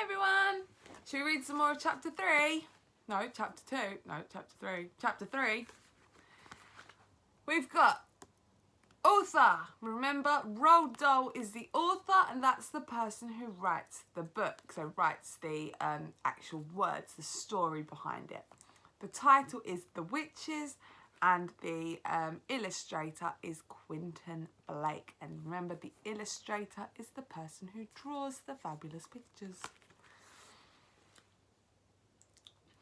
everyone! Should we read some more of chapter 3? No, chapter 2. No, chapter 3. Chapter 3. We've got author. Remember, Roald Dahl is the author, and that's the person who writes the book. So writes the actual words, the story behind it. The title is The Witches, and the illustrator is Quentin Blake. And remember, the illustrator is the person who draws the fabulous pictures.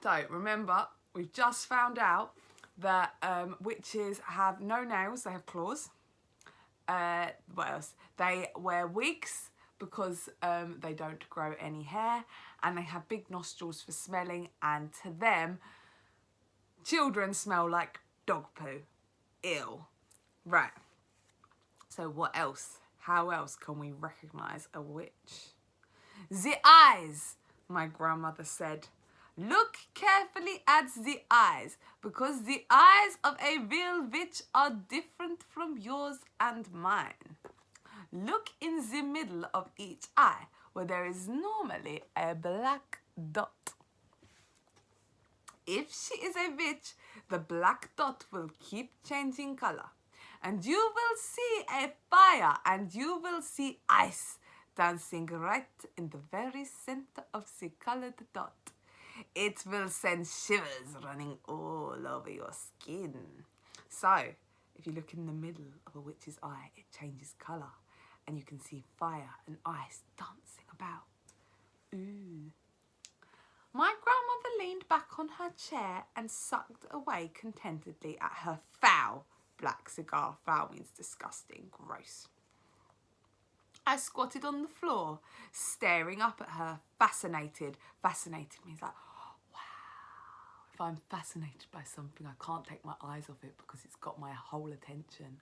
So remember, we've just found out that witches have no nails, they have claws. What else? They wear wigs because they don't grow any hair, and they have big nostrils for smelling, and to them, children smell like dog poo. Ew. Right. So what else? How else can we recognise a witch? The eyes, my grandmother said. Look carefully at the eyes, because the eyes of a real witch are different from yours and mine. Look in the middle of each eye, where there is normally a black dot. If she is a witch, the black dot will keep changing colour, and you will see a fire, and you will see ice dancing right in the very centre of the coloured dot. It will send shivers running all over your skin. So, if you look in the middle of a witch's eye, it changes colour, and you can see fire and ice dancing about. Ooh. My grandmother leaned back on her chair and sucked away contentedly at her foul black cigar. Foul means disgusting, gross. I squatted on the floor, staring up at her, fascinated. Fascinated means like, wow. If I'm fascinated by something, I can't take my eyes off it because it's got my whole attention.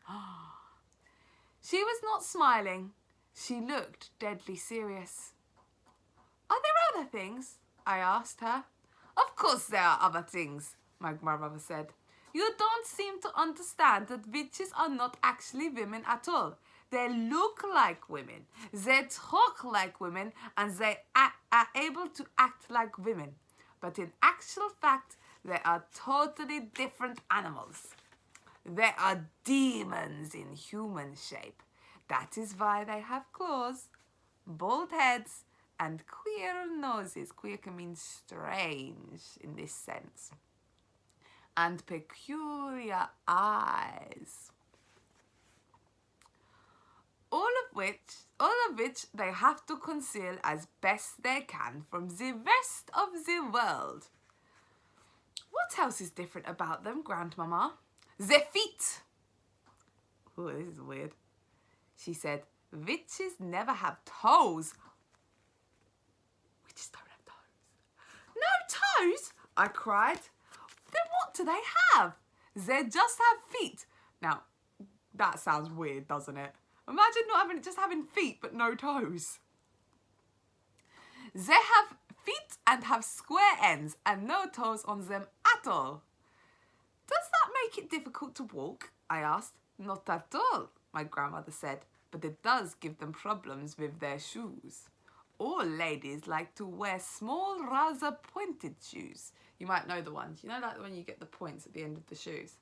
She was not smiling. She looked deadly serious. Are there other things? I asked her. Of course there are other things, my grandmother said. You don't seem to understand that witches are not actually women at all. They look like women, they talk like women, and they are able to act like women. But in actual fact, they are totally different animals. They are demons in human shape. That is why they have claws, bald heads, and queer noses. Queer can mean strange in this sense. And peculiar eyes. All of which they have to conceal as best they can from the rest of the world. What else is different about them, Grandmama? Their feet. Oh, this is weird. She said, witches never have toes. Witches don't have toes. No toes? I cried. Then what do they have? They just have feet. Now, that sounds weird, doesn't it? Imagine just having feet but no toes. They have feet and have square ends and no toes on them at all. Does that make it difficult to walk? I asked. Not at all, my grandmother said, but it does give them problems with their shoes. All ladies like to wear small, rather pointed shoes. You might know the ones. You know, like when you get the points at the end of the shoes.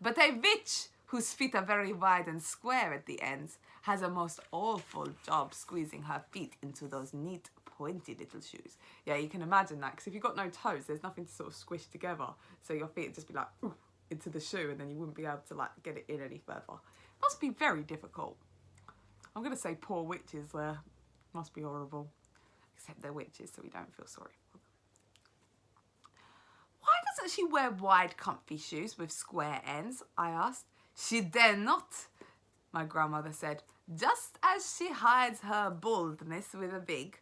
But a witch whose feet are very wide and square at the ends has a most awful job squeezing her feet into those neat, pointy little shoes. Yeah, you can imagine that, because if you've got no toes, there's nothing to sort of squish together. So your feet would just be like, ooh, into the shoe, and then you wouldn't be able to like get it in any further. It must be very difficult. I'm going to say poor witches there. Must be horrible. Except they're witches, so we don't feel sorry for them. Why doesn't she wear wide, comfy shoes with square ends? I asked. She dare not, my grandmother said. Just as she hides her baldness with a wig,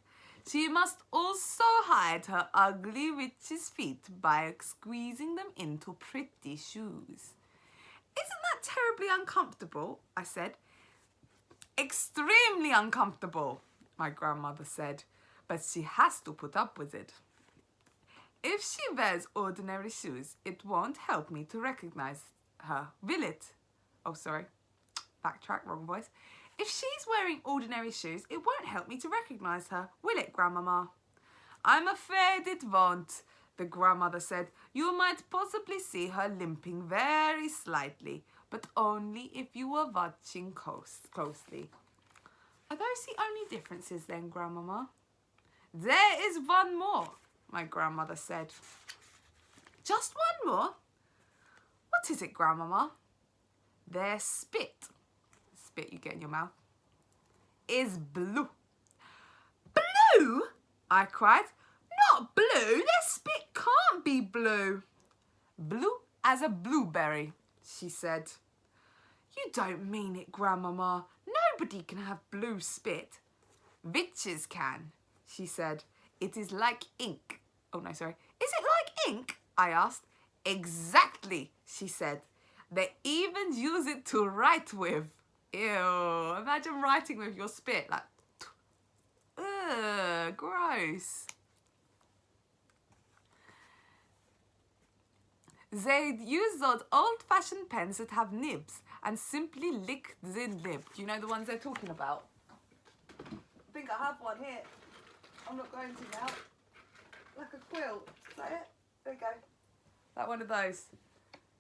she must also hide her ugly witch's feet by squeezing them into pretty shoes. Isn't that terribly uncomfortable? I said. Extremely uncomfortable, my grandmother said, but she has to put up with it. If she wears ordinary shoes, it won't help me to recognise her, will it? Oh, sorry. Backtrack, wrong voice. If she's wearing ordinary shoes, it won't help me to recognise her, will it, Grandmama? I'm afraid it won't, the grandmother said. You might possibly see her limping very slightly, but only if you were watching closely. Are those the only differences then, Grandmama? There is one more, my grandmother said. Just one more? What is it, Grandmama? Their spit you get in your mouth, is blue. Blue? I cried. Not blue. Their spit can't be blue. Blue as a blueberry, she said. You don't mean it, Grandmama. Nobody can have blue spit. Witches can, she said. It is like ink. Oh, no, sorry. Is it like ink? I asked. Exactly, she said. They even use it to write with. Ew, imagine writing with your spit. Like, ugh, gross. They'd use those old-fashioned pens that have nibs and simply lick the nib. Do you know the ones they're talking about? I think I have one here. I'm not going to now. Like a quill. Is that it? There you go. Like one of those.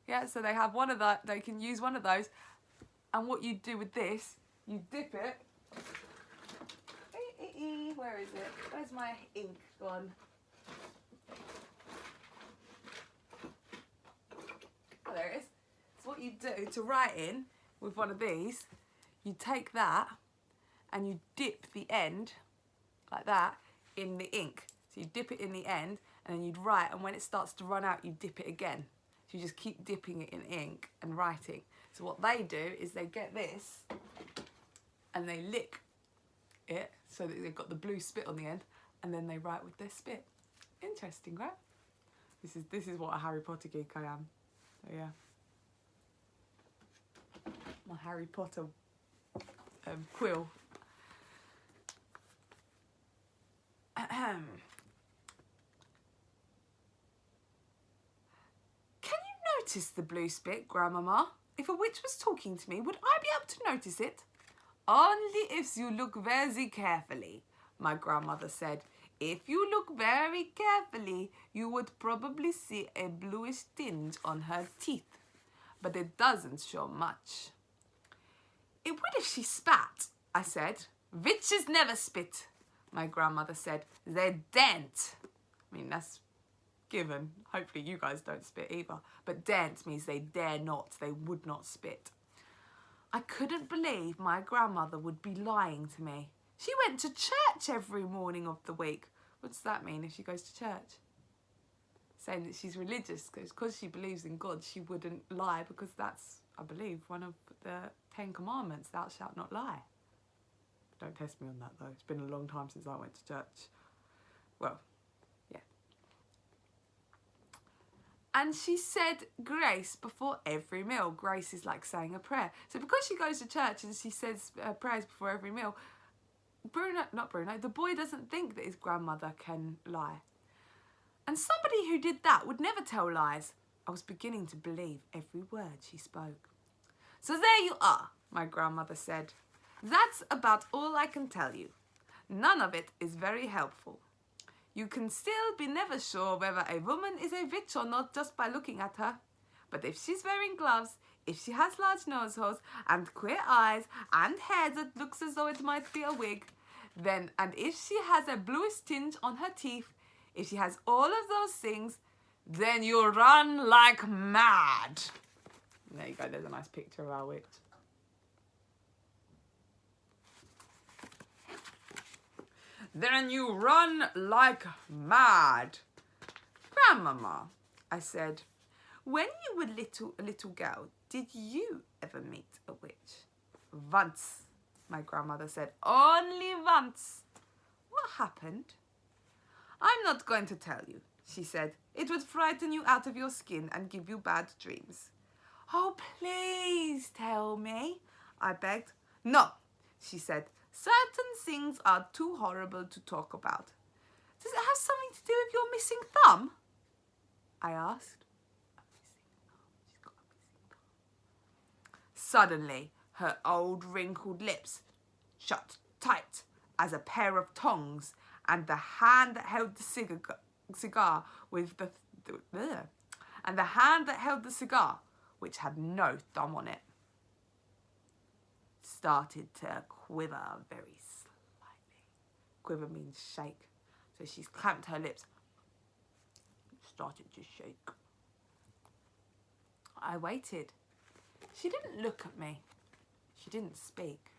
Yeah, so they have one of that. They can use one of those. And what you do with this, you dip it. Where is it? Where's my ink gone? Oh, there it is. So what you do to write in with one of these, you take that and you dip the end, like that, in the ink. So you dip it in the end and then you'd write, and when it starts to run out, you dip it again. So you just keep dipping it in ink and writing. So what they do is they get this and they lick it so that they've got the blue spit on the end, and then they write with their spit. Interesting, right? This is what a Harry Potter geek I am. So yeah. My Harry Potter quill. Can you notice the blue spit, Grandmama? If a witch was talking to me, would I be able to notice it? Only if you look very carefully, my grandmother said. If you look very carefully, you would probably see a bluish tinge on her teeth, but it doesn't show much. It would if she spat, I said. Witches never spit, my grandmother said. They daren't. I mean, that's given. Hopefully you guys don't spit either. But daren't means they dare not. They would not spit. I couldn't believe my grandmother would be lying to me. She went to church every morning of the week. What does that mean if she goes to church? Saying that she's religious, because she believes in God, she wouldn't lie, because that's, I believe, one of the 10 Commandments, thou shalt not lie. Don't test me on that though. It's been a long time since I went to church. Well, yeah. And she said grace before every meal. Grace is like saying a prayer. So because she goes to church and she says prayers before every meal, the boy doesn't think that his grandmother can lie. And somebody who did that would never tell lies. I was beginning to believe every word she spoke. So there you are, my grandmother said. That's about all I can tell you. None of it is very helpful. You can still be never sure whether a woman is a witch or not just by looking at her. But if she's wearing gloves, if she has large nose holes and queer eyes and hair that looks as though it might be a wig, then, and if she has a bluish tinge on her teeth, if she has all of those things, then you run like mad. There you go, there's a nice picture of our witch. Then you run like mad. Grandmama, I said, when you were a little girl, did you ever meet a witch? Once, my grandmother said. Only once. What happened? I'm not going to tell you, she said. It would frighten you out of your skin and give you bad dreams. Oh, please tell me, I begged. No, she said. Certain things are too horrible to talk about. Does it have something to do with your missing thumb? I asked. She's got a missing thumb. Suddenly, her old wrinkled lips shut tight as a pair of tongs, and the hand that held the cigar with the and the hand that held the cigar, which had no thumb on it, started to quiver very slightly. Quiver means shake. So she's clamped her lips, started to shake. I waited. She didn't look at me. She didn't speak.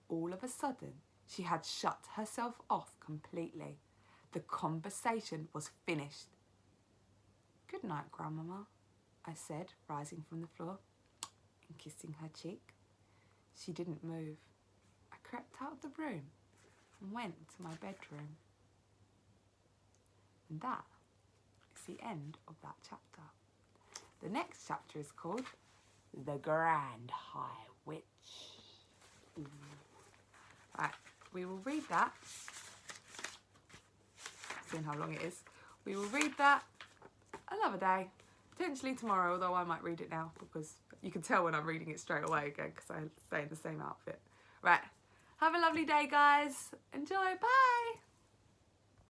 All of a sudden, she had shut herself off completely. The conversation was finished. "Good night, Grandmama," I said, rising from the floor and kissing her cheek. She didn't move. I crept out of the room and went to my bedroom. And that is the end of that chapter. The next chapter is called The Grand High Witch. Ooh. Right, we will read that. Seeing how long it is. We will read that another day. Potentially tomorrow, although I might read it now because you can tell when I'm reading it straight away again because I stay in the same outfit. Right, have a lovely day, guys. Enjoy, bye.